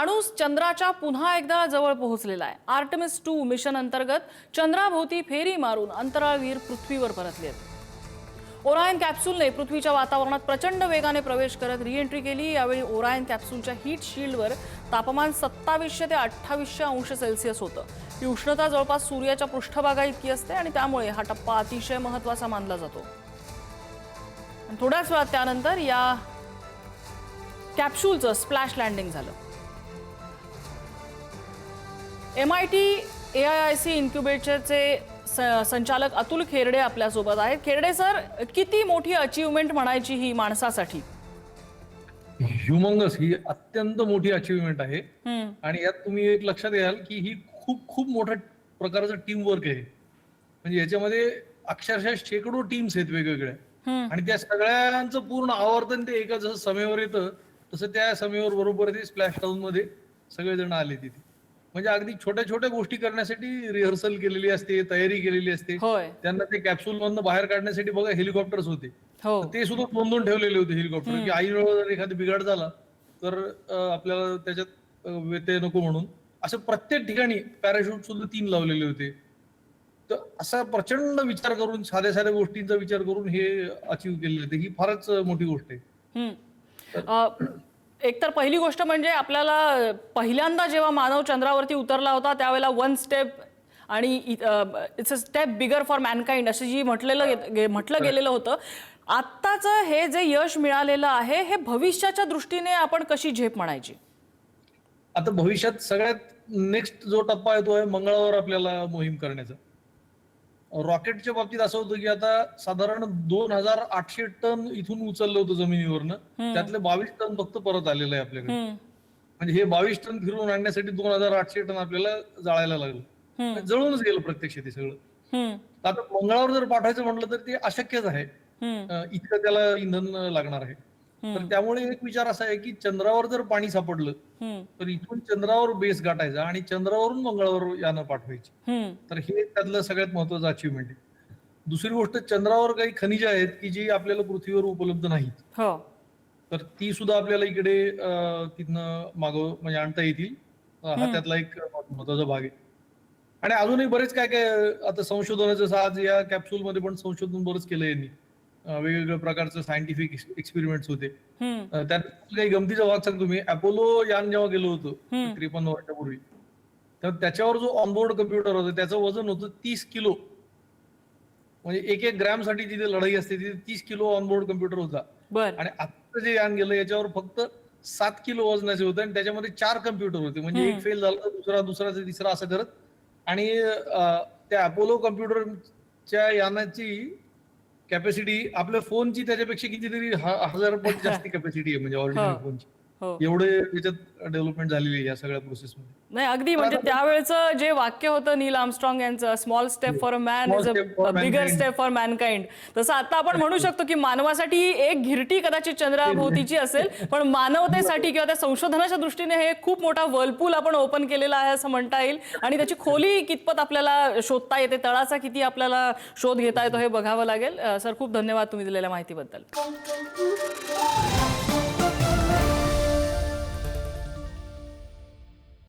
माणूस चंद्राच्या पुन्हा एकदा जवळ पोहोचलेला आहे। आर्टेमिस 2 मिशन अंतर्गत चंद्राभोवती फेरी मारून अंतराळवीर पृथ्वीवर परतले आहेत। ओरायन कॅप्सूलने पृथ्वीच्या वातावरणात प्रचंड वेगाने प्रवेश करत रीएंट्री केली। यावेळी ओरायन कॅप्सूलच्या हीट शील्डवर तापमान 2700 ते 2800 अंश सेल्सिअस होतं। ही उष्णता जवळपास सूर्याच्या पृष्ठभागाइतकी असते आणि त्यामुळे हा टप्पा अतिशय महत्त्वाचा मानला जातो। थोड्याच वेळात त्यानंतर या कॅप्सूलचं स्प्लॅश लँडिंग झालं। MIT AIIC इन्क्युबेटरचे संचालक अतुल खेरडे आपल्यासोबत आहेत। खेरडे सर, किती मोठी अचीवमेंट म्हणायची ही माणसासाठी? ह्युमंगस, ही अत्यंत मोठी अचीवमेंट आहे आणि यात तुम्ही एक लक्षात घ्याल की ही खूप खूप मोठ्या प्रकारचं टीम वर्क आहे। म्हणजे याच्यामध्ये अक्षरशः शेकडो टीम्स आहेत वेगवेगळ्या आणि त्या सगळ्यांचं पूर्ण आवर्तन ते एका जसं समेवर येतं तसं त्या समेवर बरोबर ते स्प्लॅश डाऊन मध्ये सगळेजण आले तिथे। म्हणजे अगदी छोट्या छोट्या गोष्टी करण्यासाठी रिहर्सल केलेली असते, तयारी केलेली असते। त्यांना ते कॅप्सूल मधनं बाहेर काढण्यासाठी बघा हेलिकॉप्टर्स होते, ते सुद्धा नोंदवून ठेवलेले होते हेलिकॉप्टर की आईवर जर एखादा बिघाड झाला तर आपल्याला त्याच्यात व्यत्यय नको म्हणून। असं प्रत्येक ठिकाणी पॅराशूट सुद्धा 3 लावलेले होते। तर असा प्रचंड विचार करून, साध्या साध्या गोष्टींचा विचार करून हे अचीव केलेलं होतं। ही फारच मोठी गोष्ट आहे। एक तर पहिली गोष्ट म्हणजे आपल्याला पहिल्यांदा जेव्हा मानव चंद्रावरती उतरला होता त्यावेळेला वन स्टेप आणि it's a step bigger for Mankind असं जी म्हटलं गेलेलं होतं। आत्ताचं हे जे यश मिळालेलं आहे हे भविष्याच्या दृष्टीने आपण कशी झेप म्हणायची? आता भविष्यात सगळ्यात नेक्स्ट जो टप्पा येतो आहे मंगळावर आपल्याला मोहीम करण्याचा। रॉकेटच्या बाबतीत असं होतं की आता साधारण 2800 टन इथून उचललं होतं जमिनीवरनं, त्यातले 22 टन फक्त परत आलेलं आहे आपल्याकडे। म्हणजे हे 22 टन फिरवून आणण्यासाठी 2800 टन आपल्याला जाळायला लागलं, जळूनच गेलं प्रत्यक्ष ते सगळं। आता मंगळावर जर पाठवायचं म्हटलं तर ते अशक्यच आहे, इतकं त्याला इंधन लागणार आहे। तर त्यामुळे एक विचार असा आहे की चंद्रावर जर पाणी सापडलं तर इथून चंद्रावर बेस गाठायचा आणि चंद्रावरून मंगळावर यानं पाठवायची। तर हे त्यातलं सगळ्यात महत्वाचं अचीवमेंट आहे। दुसरी गोष्ट, चंद्रावर काही खनिज आहेत की जी आपल्याला पृथ्वीवर उपलब्ध नाहीत, तर ती सुद्धा आपल्याला इकडे तिथनं म्हणजे आणता येतील। हा त्यातला एक महत्वाचा भाग आहे। आणि अजूनही बरेच काय काय आता संशोधनाचं, आज या कॅप्सूल मध्ये पण संशोधन बरंच केलं यांनी, वेगवेगळ्या प्रकारचे सायंटिफिक एक्सपेरिमेंट्स होते। त्यात काही गमतीचा भाग सांगतो मी। अपोलो यान जेव्हा गेलो होतो 53 वर्षापूर्वी, तर त्याच्यावर जो ऑनबोर्ड कम्प्युटर होता त्याचं वजन होतं 30 किलो। म्हणजे एक ग्रॅम साठी तिथे लढाई असते, तिथे 30 किलो ऑनबोर्ड कम्प्युटर होता। आणि आता जे यान गेलं याच्यावर फक्त 7 किलो वजनाचे होते आणि त्याच्यामध्ये 4 कम्प्युटर होते। म्हणजे एक फेल झाला तर दुसरा तिसरा असं करत, आणि त्या अपोलो कम्प्युटरच्या यानाची कॅपॅसिटी आपल्या फोनची त्याच्यापेक्षा कितीतरी 1000 पट जास्त कॅपॅसिटी आहे, म्हणजे ऑर्डिनरी फोनची। एवढे त्याच्यात डेव्हलपमेंट झालेली आहे या सगळ्या प्रोसेसमध्ये। नाही, अगदी म्हणजे त्यावेळेचं जे वाक्य होतं नील आर्मस्ट्रॉंग यांचं, small step for a man is a bigger step for Mankind, तसं आता आपण म्हणू शकतो की मानवासाठी एक घिरटी कदाचित चंद्राभोवतीची असेल, पण मानवतेसाठी किंवा त्या संशोधनाच्या दृष्टीने हे खूप मोठा वर्लपूल आपण ओपन केलेला आहे असं म्हणता येईल। आणि त्याची खोली कितपत आपल्याला शोधता येते, तळाचा किती आपल्याला शोध घेता येतो हे बघावं लागेल। सर, खूप धन्यवाद तुम्ही दिलेल्या माहितीबद्दल।